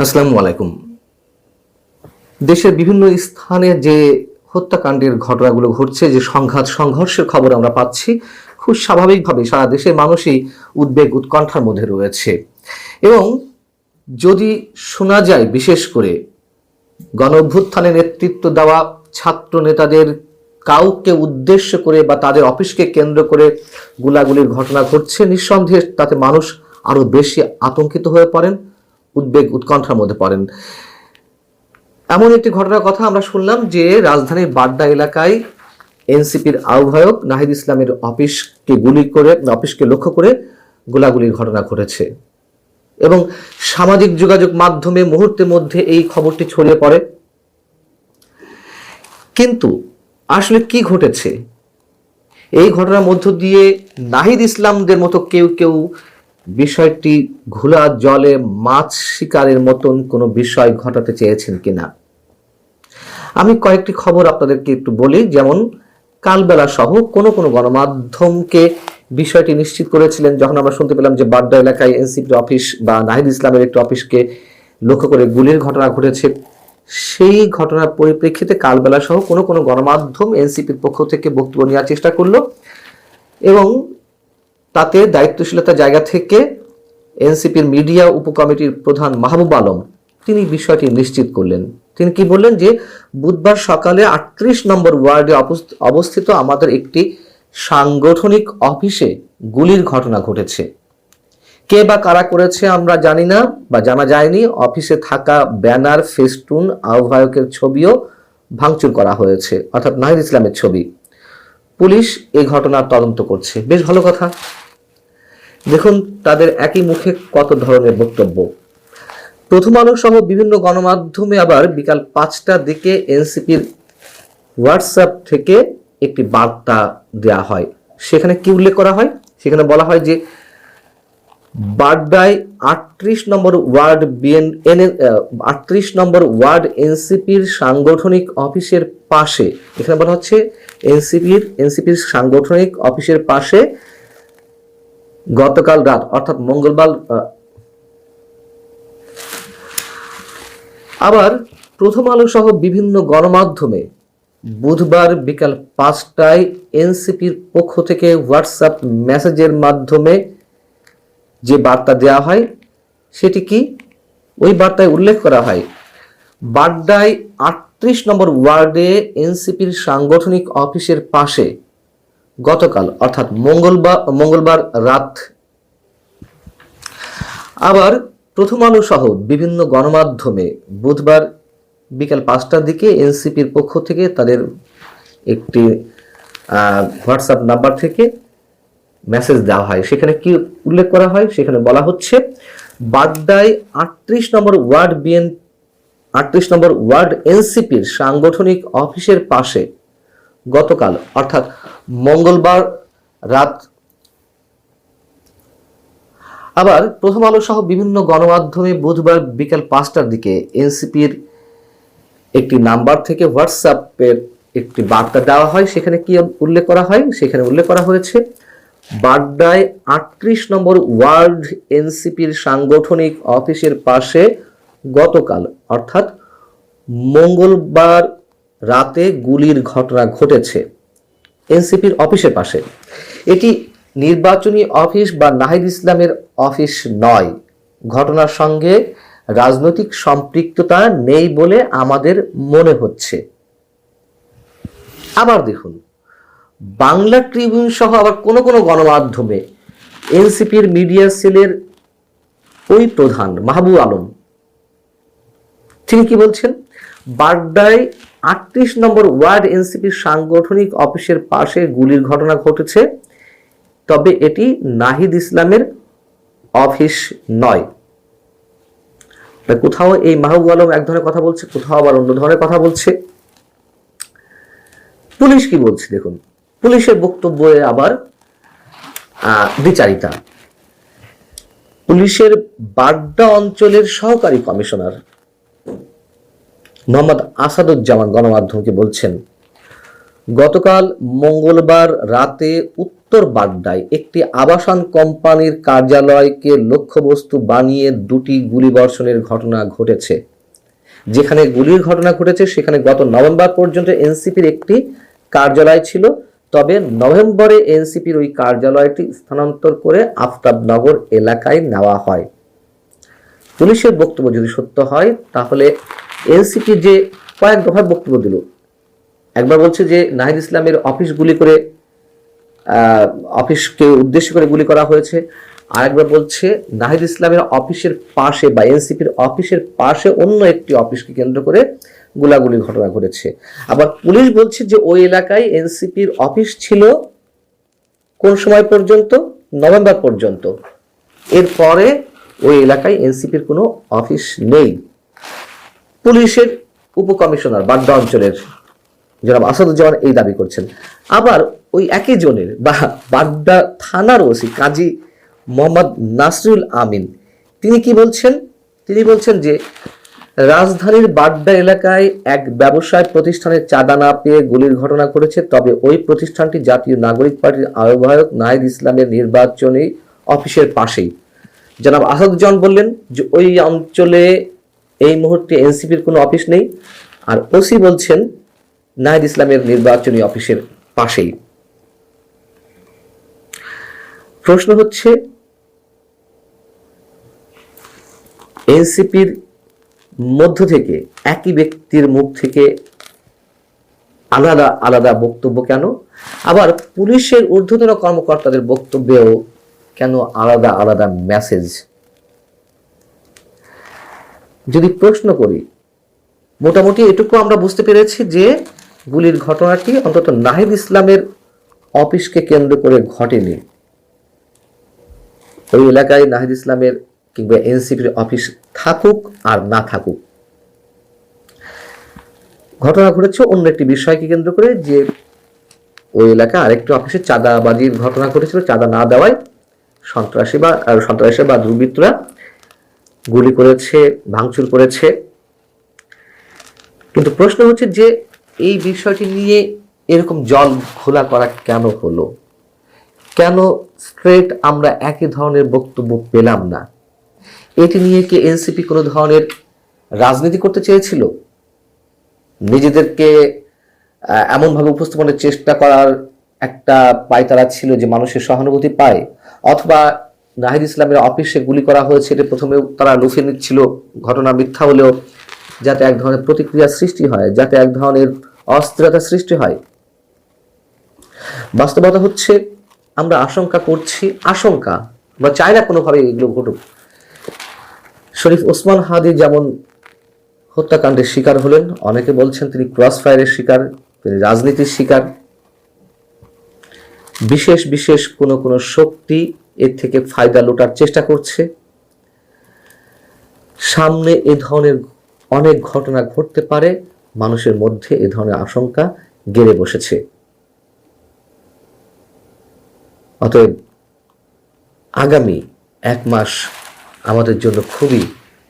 আসসালামু আলাইকুম। দেশের বিভিন্ন স্থানে যে হত্যাকাণ্ডের ঘটনাগুলো ঘটছে, যে সংঘর্ষের খবর আমরা পাচ্ছি, খুব স্বাভাবিকভাবে সারা দেশের মানুষই উদ্বেগ উৎকণ্ঠার মধ্যে রয়েছে। এবং যদি শোনা যায়, বিশেষ করে গণ অভ্যুত্থানে নেতৃত্ব দেওয়া ছাত্র নেতাদের কাউকে উদ্দেশ্য করে বা তাদের অফিসকে কেন্দ্র করে গোলাগুলির ঘটনা ঘটছে, নিঃসন্দেহে তাতে মানুষ আরো বেশি আতঙ্কিত হয়ে পড়েন, উদ্বেগ উৎকণ্ঠার মধ্যে পড়েন। এমন একটি ঘটনার কথা আমরা শুনলাম যে রাজধানীর বাড্ডা এলাকায় এনসিপির আহ্বায়ক নাহিদ ইসলামের অফিসকে লক্ষ্য করে গোলাগুলির ঘটনা ঘটেছে এবং সামাজিক যোগাযোগ মাধ্যমে মুহূর্তের মধ্যে এই খবরটি ছড়িয়ে পড়ে। কিন্তু আসলে কি ঘটেছে? এই ঘটনার মধ্য দিয়ে নাহিদ ইসলামদের মতো কেউ কেউ বিষয়টি ঘোলা জলে মাছ শিকারের মতন কোনো বিষয় ঘটাতে চেয়েছেন কিনা। আমি কয়েকটি খবর আপনাদেরকে একটু বলি। যেমন কালবেলা সহ কোনো কোনো গণমাধ্যমকে বিষয়টি নিশ্চিত করেছিলেন যখন আমরা শুনতে পেলাম যে বাড্ডা এলাকায় এনসিপির অফিস বা নাহিদ ইসলামের একটি অফিসকে লক্ষ্য করে গুলির ঘটনা ঘটেছে। সেই ঘটনার পরিপ্রেক্ষিতে কালবেলা সহ কোনো কোনো গণমাধ্যম এনসিপির পক্ষ থেকে বক্তব্য নেওয়ার চেষ্টা করলো এবং তাতে দায়িত্বশীলতার জায়গা থেকে এনসিপির মিডিয়া উপকমিটির প্রধান মাহবুব আলম তিনি বিষয়টি নিশ্চিত করলেন। তিনি কি বললেন যে বুধবার সকালে ৩৮ নম্বর ওয়ার্ডে অবস্থিত আমাদের একটি সাংগঠনিক অফিসে গুলির ঘটনা ঘটেছে। কে বা কারা করেছে আমরা জানি না বা জানা যায়নি। অফিসে থাকা ব্যানার, ফেস্টুন, আহ্বায়কের ছবিও ভাঙচুর করা হয়েছে, অর্থাৎ নাহিদ ইসলামের ছবি। পুলিশ এই ঘটনার তদন্ত করছে। বেশ ভালো কথা। দেখুন তাদের একই মুখে কত ধরনের বক্তব্য। প্রথম আলো সহ বিভিন্ন গণমাধ্যমে আবার বিকাল ৫টার দিকে এনসিপির হোয়াটসঅ্যাপ থেকে একটি বার্তা দেওয়া হয়। সেখানে কি উল্লেখ করা হয়? সেখানে বলা হয় যে বাড্ডায় ৩৮ নম্বর ওয়ার্ড এনসিপির সাংগঠনিক অফিসের পাশে, এখানে বলা হচ্ছে এনসিপির সাংগঠনিক অফিসের পাশে গতকাল রাত অর্থাৎ মঙ্গলবার। আবার প্রথম আলো সহ বিভিন্ন গণমাধ্যমে বুধবার বিকাল ৫টায় এনসিপির পক্ষ থেকে হোয়াটসঅ্যাপ মেসেজের মাধ্যমে যে বার্তা দেওয়া হয় সেটি কি? ওই বার্তায় উল্লেখ করা হয় বাড্ডায় ৩৮ নম্বর ওয়ার্ডে এনসিপির সাংগঠনিক অফিসের পাশে গতকাল অর্থাৎ মঙ্গলবার রাত। আবার প্রথম আলো সহ বিভিন্ন গণমাধ্যমে বুধবার বিকাল ৫টার দিকে এনসিপির পক্ষ থেকে তাদের একটি হোয়াটসঅ্যাপ নাম্বার থেকে মেসেজ দেওয়া হয়। সেখানে কি উল্লেখ করা হয়? সেখানে বলা হচ্ছে বাড্ডায় ৩৮ নম্বর ওয়ার্ড এনসিপির সাংগঠনিক অফিসের পাশে গতকাল অর্থাৎ মঙ্গলবার রাত। আবার প্রথম আলো সহ বিভিন্ন গণমাধ্যমে বুধবার বিকাল ৫টার দিকে এনসিপির একটি নাম্বার থেকে হোয়াটসঅ্যাপের একটি বার্তা দেওয়া হয়। সেখানে কি উল্লেখ করা হয়? সেখানে উল্লেখ করা হয়েছে বাড্ডায় ৩৮ নম্বর ওয়ার্ড এনসিপির সাংগঠনিক অফিসের পাশে গতকাল অর্থাৎ মঙ্গলবার রাতে গুলির ঘটনা ঘটেছে এনসিপির অফিসের পাশে। এটি নির্বাচনী অফিস বা নাহিদ ইসলামের অফিস নয়। ঘটনার সঙ্গে রাজনৈতিক সম্পৃক্ততা নেই বলে আমাদের মনে হচ্ছে। আবার দেখুন বাংলা ট্রিবিউন সহ আবার কোনো কোনো গণমাধ্যমে এনসিপির মিডিয়া সেলের ওই প্রধান মাহবুব আলম তিনি কি বলছেন? বাড্ডায় ৩৮ নম্বর ওয়ার্ড এনসিপির সাংগঠনিক অফিসের পাশে গুলির ঘটনা ঘটেছে, তবে এটি নাহিদ ইসলামের অফিস নয়। কোথাও এই মাহবুব আলম এক ধরনের কথা বলছে, কোথাও আবার অন্য ধরনের কথা বলছে। পুলিশ কি বলছে দেখুন। পুলিশের বক্তব্যে আবার দ্বিচারিতা। পুলিশের বাড্ডা অঞ্চলের সহকারী কমিশনার মোহাম্মদ আসাদুজ্জামান গণমাধ্যমকে বলছেন গতকাল মঙ্গলবার রাতে উত্তর বাড্ডায় একটি আবাসন কোম্পানির কার্যালয়কে লক্ষ্যবস্তু বানিয়ে 2টি গুলিবর্ষণের ঘটনা ঘটেছে। যেখানে গুলির ঘটনা ঘটেছে সেখানে গত নভেম্বর পর্যন্ত এনসিপির একটি কার্যালয় ছিল, তবে নভেম্বরে এনসিপির ওই কার্যালয়টি স্থানান্তর করে আফতাবনগর এলাকায় নেওয়া হয়। পুলিশের বক্তব্য যদি সত্য হয় তাহলে এনসিপি যে কয়েক দফায় বক্তব্য দিল, একবার বলছে যে নাহিদ ইসলামের অফিসকে উদ্দেশ্য করে গুলি করা হয়েছে, আরেকবার বলছে নাহিদ ইসলামের অফিসের পাশে বা এনসিপির অফিসের পাশে অন্য একটি অফিসকে কেন্দ্র করে গোলাগুলির ঘটনা ঘটেছে। আবার পুলিশ বলছে যে ওই এলাকায় এনসিপির অফিস ছিল কোন সময় পর্যন্ত? নভেম্বর পর্যন্ত। এরপরে ওই এলাকায় এনসিপির কোনো অফিস নেই। পুলিশের উপকমিশনার বাড্ডা অঞ্চলের জনাব আসাদুজ্জামান এই দাবি করছেন। আবার ওই একই জনের বা বাড্ডা থানার ওসি কাজী মোহাম্মদ নাসরুল আমিন তিনি কি বলছেন? তিনি বলছেন যে রাজধানীর বাড্ডা এলাকায় এক ব্যবসায় প্রতিষ্ঠানের চাঁদা না পেয়ে গুলির ঘটনা ঘটেছে, তবে ওই প্রতিষ্ঠানটি জাতীয় নাগরিক পার্টির আহ্বায়ক নাহিদ ইসলামের নির্বাচনী অফিসের পাশেই। জনাব আসাদুজ্জামান বললেন যে ওই অঞ্চলে এই মুহূর্তে এনসিপির কোনো অফিস নেই, আর ওসি বলছেন নাহিদ ইসলামের নির্বাচনী অফিসের পাশেই। প্রশ্ন হচ্ছে এনসিপির মধ্য থেকে একই ব্যক্তির মুখ থেকে আলাদা আলাদা বক্তব্য কেন? আবার পুলিশের ঊর্ধ্বতন কর্মকর্তাদের বক্তব্যেও কেন আলাদা আলাদা মেসেজ? যদি প্রশ্ন করি, মোটামুটি এটুকু আমরা বুঝতে পেরেছি যে গুলির ঘটনাটি অন্তত নাহিদ ইসলামের অফিসকে কেন্দ্র করে ঘটেনি। ওই এলাকায় নাহিদ ইসলামের কিংবা এনসিপির অফিস থাকুক আর না থাকুক, ঘটনা ঘটেছে অন্য একটি বিষয়কে কেন্দ্র করে, যে ওই এলাকায় আরেকটি অফিসে চাঁদাবাজির ঘটনা ঘটেছিল। চাঁদা না দেওয়ায় সন্ত্রাসী বা দুর্বৃত্তরা গুলি করেছে, ভাঙচুর করেছে। কিন্তু প্রশ্ন হচ্ছে যে এই বিষয়টি নিয়ে এরকম জল ঘোলা করা কেন হলো? কেন স্ট্রেট আমরা একই ধরনের বক্তব্য পেলাম না? এটি নিয়ে কি এনসিপি কোনো ধরনের রাজনীতি করতে চেয়েছিল? নিজেদেরকে এমনভাবে উপস্থাপনের চেষ্টা করার একটা পায়তারা ছিল যে মানুষের সহানুভূতি পায়? অথবা নাহিদ ইসলামের অফিসে গুলি করা হয়েছে এটা প্রথমেও তারা লুফে নিচ্ছিল, ঘটনা মিথ্যা হলেও, যাতে এক ধরনের প্রতিক্রিয়া সৃষ্টি হয়, যাতে এক ধরনের অস্থিরতা সৃষ্টি হয়? বাস্তবতা হচ্ছে আমরা আশঙ্কা করছি, আমরা চাই না কোনোভাবে এগুলো ঘটুক। শরীফ ওসমান হাদি যেমন হত্যাকাণ্ডের শিকার হলেন, অনেকে বলছেন তিনি ক্রস ফায়ারের শিকার, তিনি রাজনীতির শিকার। বিশেষ বিশেষ কোনো শক্তি এর থেকে ফায়দা লুটার চেষ্টা করছে। সামনে এ ধরনের অনেক ঘটনা ঘটতে পারে, মানুষের মধ্যে এ ধরনের আশঙ্কা গেড়ে বসেছে। অতএব আগামী 1 মাস আমাদের জন্য খুবই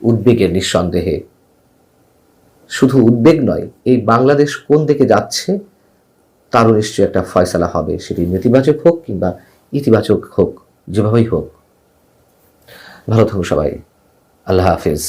উদ্বেগের, নিঃসন্দেহে। শুধু উদ্বেগ নয়, এই বাংলাদেশ কোন দিকে যাচ্ছে তারও নিশ্চয়ই একটা ফয়সালা হবে, সেটি নেতিবাচক হোক কিংবা ইতিবাচক হোক, যেভাবেই হোক। ভালো থাকুন সবাই। আল্লাহ হাফেজ।